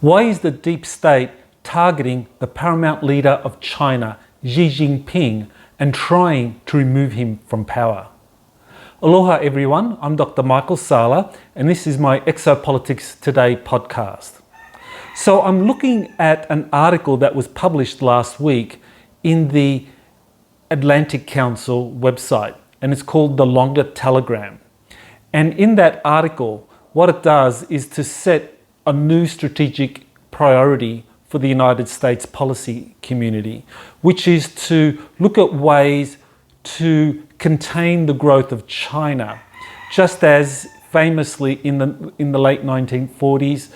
Why is the deep state targeting the paramount leader of China, Xi Jinping, and trying to remove him from power? Aloha everyone, I'm Dr. Michael Salla, and this is my Exopolitics Today podcast. So I'm looking at an article that was published last week in the Atlantic Council website, and it's called The Longer Telegram. And in that article, what it does is to set a new strategic priority for the United States policy community, which is to look at ways to contain the growth of China. Just as famously in the late 1940s,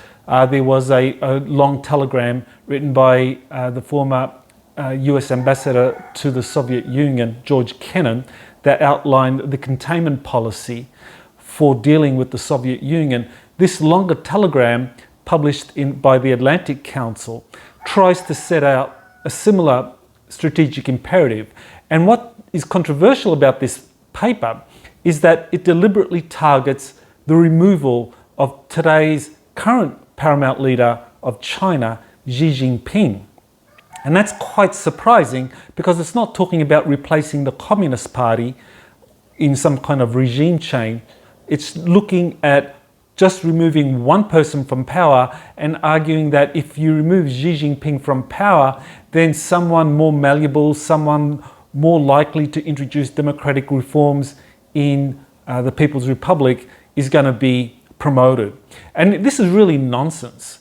there was a long telegram written by the former US ambassador to the Soviet Union, George Kennan, that outlined the containment policy for dealing with the Soviet Union. This longer telegram, published by the Atlantic Council, tries to set out a similar strategic imperative. And what is controversial about this paper is that it deliberately targets the removal of today's current paramount leader of China, Xi Jinping. And that's quite surprising because it's not talking about replacing the Communist Party in some kind of regime change. It's looking at just removing one person from power and arguing that if you remove Xi Jinping from power, then someone more malleable, someone more likely to introduce democratic reforms in the People's Republic is going to be promoted. And this is really nonsense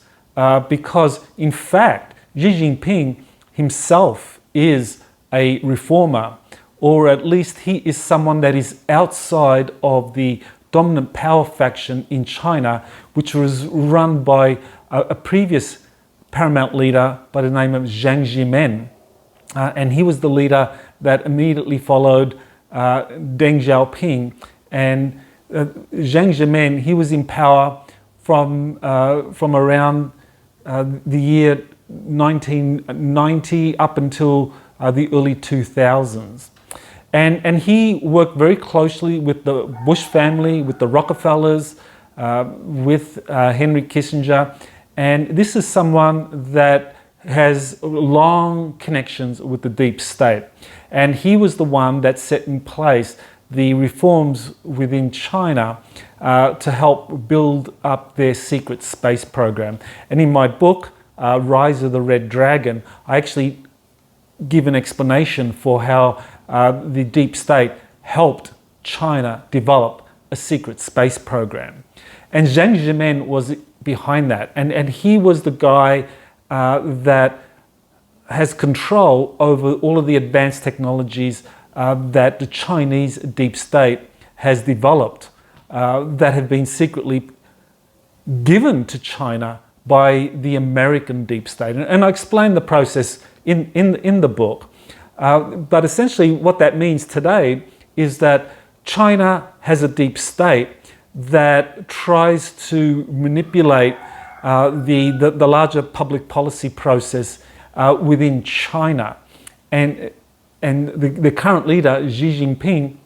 because in fact, Xi Jinping himself is a reformer, or at least he is someone that is outside of the dominant power faction in China, which was run by a previous paramount leader by the name of Jiang Zemin. And he was the leader that immediately followed Deng Xiaoping. And Jiang Zemin, he was in power from around the year 1990 up until the early 2000s. And he worked very closely with the Bush family, with the Rockefellers, with Henry Kissinger. And this is someone that has long connections with the deep state. And he was the one that set in place the reforms within China to help build up their secret space program. And in my book, Rise of the Red Dragon, I actually give an explanation for how the deep state helped China develop a secret space program. And Jiang Zemin was behind that. And he was the guy that has control over all of the advanced technologies that the Chinese deep state has developed that have been secretly given to China by the American deep state. And I explain the process in the book. But essentially what that means today is that China has a deep state that tries to manipulate the larger public policy process within China. And the current leader, Xi Jinping,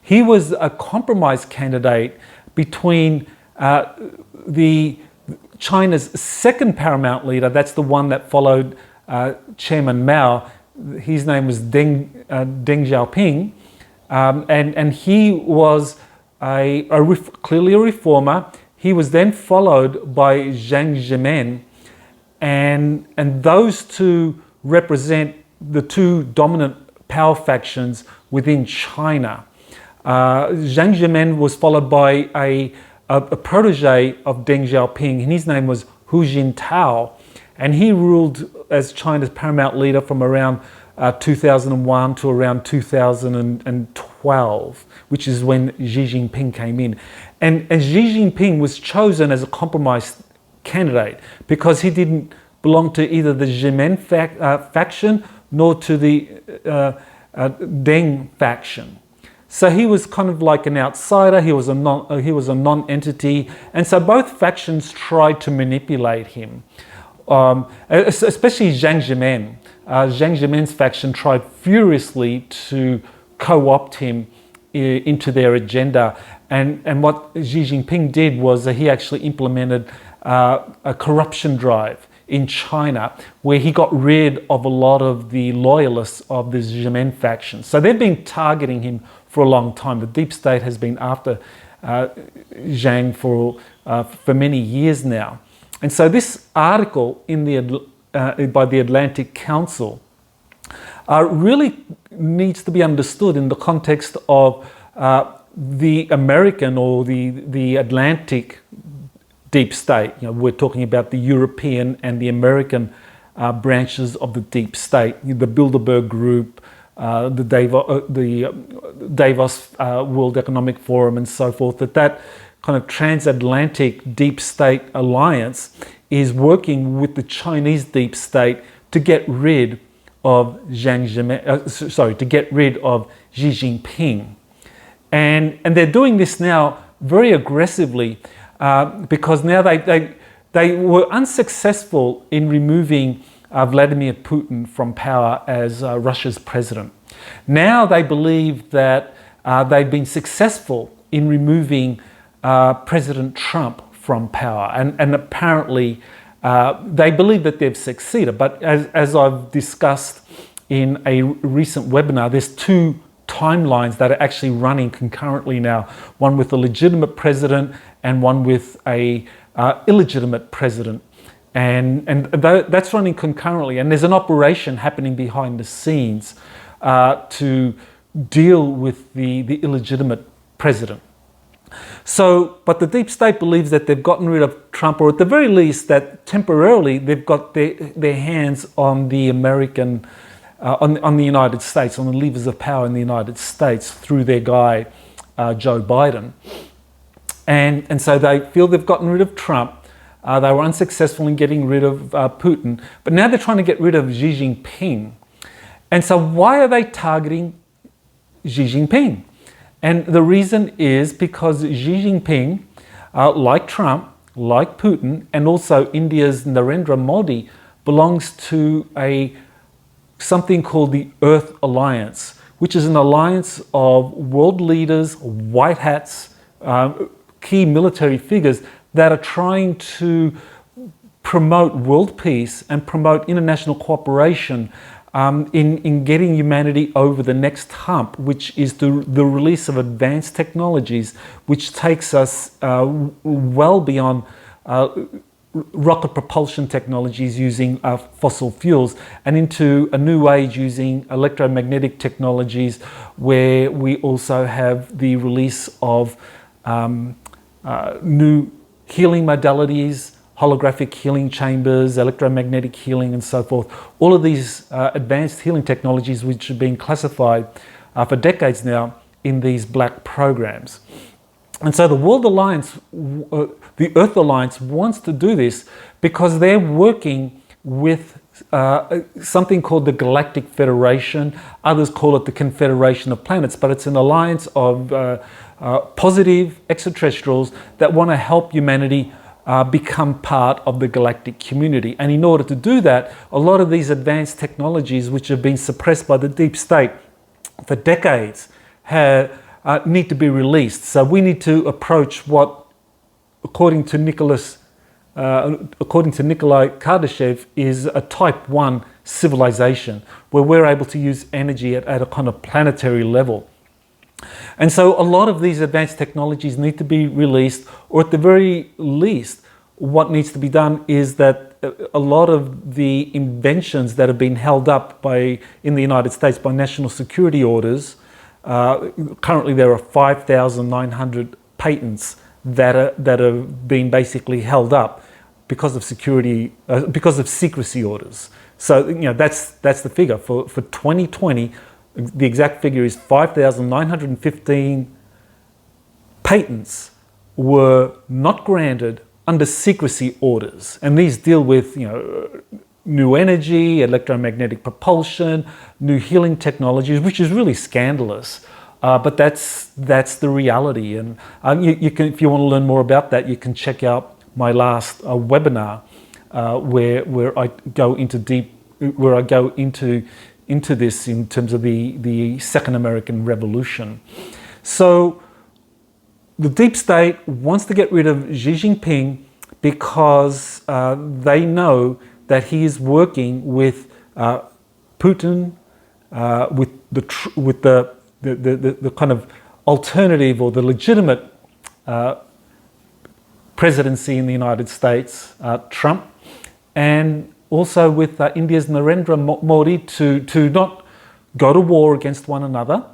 he was a compromise candidate between China's second paramount leader, that's the one that followed Chairman Mao. His name was Deng Xiaoping, and he was clearly a reformer. He was then followed by Jiang Zemin, and those two represent the two dominant power factions within China. Jiang Zemin was followed by a protege of Deng Xiaoping, and his name was Hu Jintao, and he ruled as China's paramount leader from around 2001 to around 2012, which is when Xi Jinping came in. And Xi Jinping was chosen as a compromise candidate because he didn't belong to either the Zemin faction nor to the Deng faction. So he was kind of like an outsider. He was a non-entity, and so both factions tried to manipulate him. Especially Jiang Zemin. Jiang Zemin's faction tried furiously to co-opt him into their agenda, And what Xi Jinping did was that he actually implemented a corruption drive in China, where he got rid of a lot of the loyalists of the Xiamen faction. So they've been targeting him for a long time. The deep state has been after Zhang for many years now. And so this article in by the Atlantic Council really needs to be understood in the context of the American or the Atlantic deep state. We're talking about the European and the American branches of the deep state, the Bilderberg Group, the Davos World Economic Forum, and so forth. That kind of transatlantic deep state alliance is working with the Chinese deep state to get rid of to get rid of Xi Jinping, and they're doing this now very aggressively. Because now they were unsuccessful in removing Vladimir Putin from power as Russia's president. Now they believe that they've been successful in removing President Trump from power, and apparently they believe that they've succeeded. But as I've discussed in a recent webinar, there's two timelines that are actually running concurrently now, one with a legitimate president and one with a illegitimate president, and that's running concurrently, and there's an operation happening behind the scenes to deal with the illegitimate president. So, but the deep state believes that they've gotten rid of Trump, or at the very least that temporarily they've got their hands on the American on the United States, on the levers of power in the United States through their guy, Joe Biden. And so they feel they've gotten rid of Trump. They were unsuccessful in getting rid of Putin, but now they're trying to get rid of Xi Jinping. And so why are they targeting Xi Jinping? And the reason is because Xi Jinping, like Trump, like Putin, and also India's Narendra Modi, belongs to something called the Earth Alliance, which is an alliance of world leaders, white hats, key military figures that are trying to promote world peace and promote international cooperation in getting humanity over the next hump, which is the release of advanced technologies, which takes us well beyond rocket propulsion technologies using fossil fuels and into a new age using electromagnetic technologies, where we also have the release of new healing modalities, holographic healing chambers, electromagnetic healing, and so forth. All of these advanced healing technologies which have been classified for decades now in these black programs. And so the World Alliance, the Earth Alliance, wants to do this because they're working with something called the Galactic Federation. Others call it the Confederation of Planets, but it's an alliance of positive extraterrestrials that want to help humanity become part of the galactic community. And in order to do that, a lot of these advanced technologies, which have been suppressed by the deep state for decades, need to be released. So we need to approach what, according to Nikolai Kardashev, is a type 1 civilization, where we're able to use energy at a kind of planetary level. And so a lot of these advanced technologies need to be released, or at the very least, what needs to be done is that a lot of the inventions that have been held up in the United States by national security orders, currently there are 5,900 patents that have been basically held up because of secrecy orders. So that's the figure for 2020. The exact figure is 5,915 patents were not granted under secrecy orders, and these deal with new energy, electromagnetic propulsion, new healing technologies, which is really scandalous. But that's the reality, and you can, if you want to learn more about that, you can check out my last webinar where I go into this in terms of the Second American Revolution. So the deep state wants to get rid of Xi Jinping because they know that he is working with Putin, with the kind of alternative or the legitimate presidency in the United States, Trump, and also with India's Narendra Modi to not go to war against one another,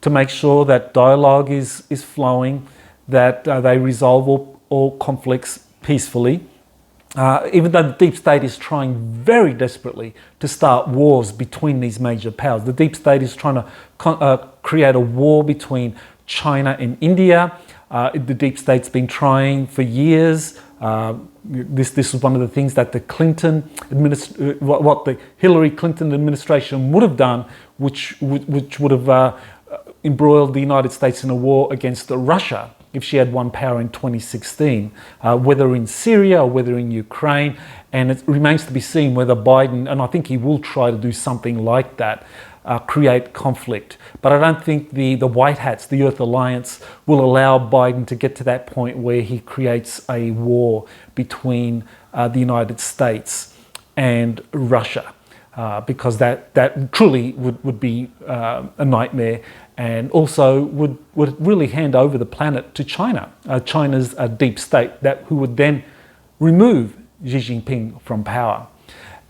to make sure that dialogue is flowing, that they resolve all conflicts peacefully. Even though the deep state is trying very desperately to start wars between these major powers. The deep state is trying to create a war between China and India. The deep state's been trying for years. This is one of the things that the what the Hillary Clinton administration would have done, which would have embroiled the United States in a war against Russia if she had won power in 2016, whether in Syria or whether in Ukraine. And it remains to be seen whether Biden, and I think he will try to do something like that, create conflict. But I don't think the White Hats, the Earth Alliance, will allow Biden to get to that point where he creates a war between the United States and Russia. Because that truly would be a nightmare, and also would really hand over the planet to China, China's deep state, who would then remove Xi Jinping from power.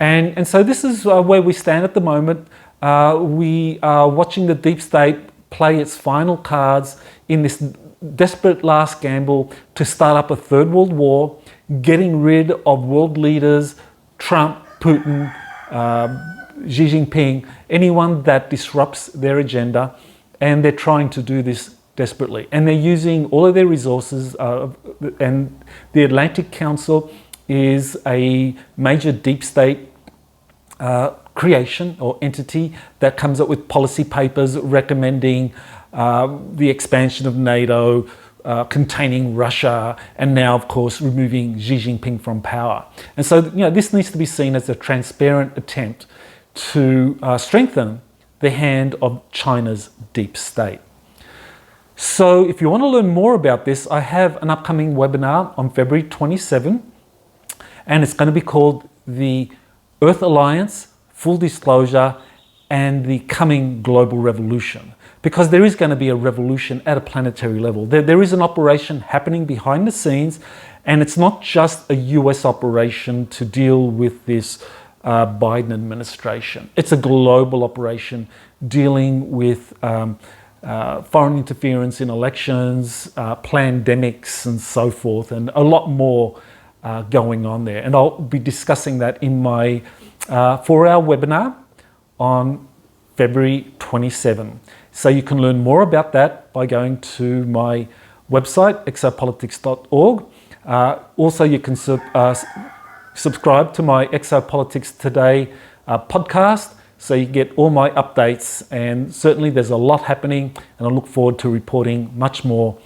And so this is where we stand at the moment. We are watching the deep state play its final cards in this desperate last gamble to start up a third world war, getting rid of world leaders, Trump, Putin, Xi Jinping, anyone that disrupts their agenda, and they're trying to do this desperately. And they're using all of their resources, and the Atlantic Council is a major deep state creation or entity that comes up with policy papers recommending the expansion of NATO, containing Russia, and now, of course, removing Xi Jinping from power. And so, this needs to be seen as a transparent attempt to strengthen the hand of China's deep state. So if you want to learn more about this, I have an upcoming webinar on February 27, and it's going to be called The Earth Alliance, Full Disclosure, and the Coming Global Revolution. Because there is going to be a revolution at a planetary level. There is an operation happening behind the scenes, and it's not just a US operation to deal with this Biden administration. It's a global operation dealing with foreign interference in elections, pandemics, and so forth, and a lot more going on there. And I'll be discussing that in my 4-hour webinar on February 27. So you can learn more about that by going to my website, exopolitics.org. Also, you can subscribe to my Exopolitics Today podcast, so you get all my updates. And certainly there's a lot happening, and I look forward to reporting much more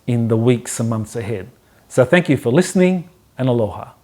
in the weeks and months ahead. So thank you for listening, and aloha.